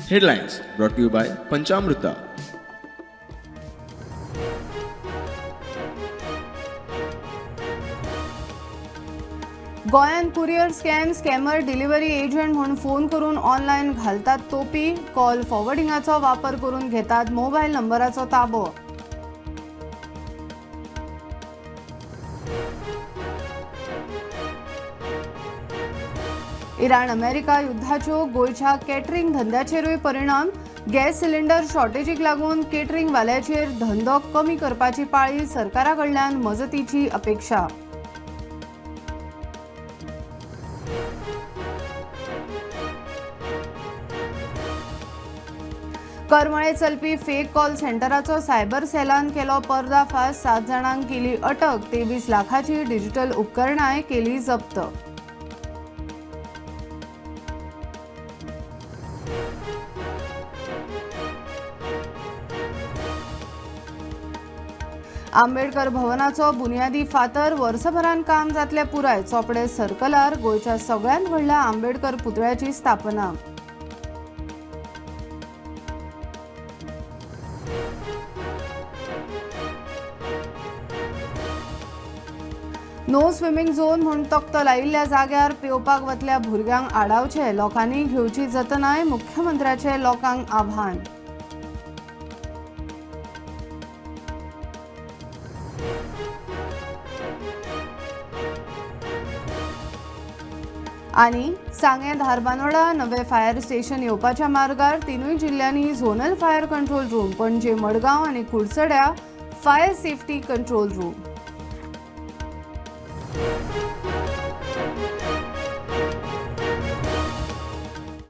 Headlines brought to you by Panchamrita. गोंयांत courier स्कॅमर delivery agent म्हणून phone करून online घालतात तोपी. कॉल फॉरवर्डिंगाचो वापर करून घेतात मोबायल नंबराचो ताबो. इराण अमेरिका युद्धाच्यो गोंयच्या कॅटरिंग धंद्याचेरूय परिणाम. गॅस सिलिंडर शॉर्टेजीक लागून केटरिंग वाल्यांचेर धंदो कमी करपाची पाळी. सरकारा कडल्यान मजतीची अपेक्षा. करमळे चलपी फेक कॉल सेंटराचो सायबर सेलान केलो पर्दाफाश. 7 जाणांक केली अटक. 23 लाखाची डिजिटल उपकरणांय केली जप्त. आंबेडकर भवनाचो बुनियादी फातर. वर्सभरान काम जातले पुराय. चोपडे सर्कलार गोंयच्या सगळ्यांत व्हडल्या आंबेडकर पुतळ्याची स्थापना. नो स्विमींग झोन म्हूण तख्त लायिल्ल्या जाग्यार पेवपाक वतल्या भुरग्यांक आडावचे. लोकांनी घेवची जतनाय. मुख्यमंत्र्याचे लोकांक आव्हान. आनी सांगे धारबांदोडा नवे फायर स्टेशन येवपाच्या मार्गार. 3 जिल्ल्यांनी झोनल फायर कंट्रोल रूम. पणजे, मडगांव आनी कुडचड्या फायर सेफ्टी कंट्रोल रूम.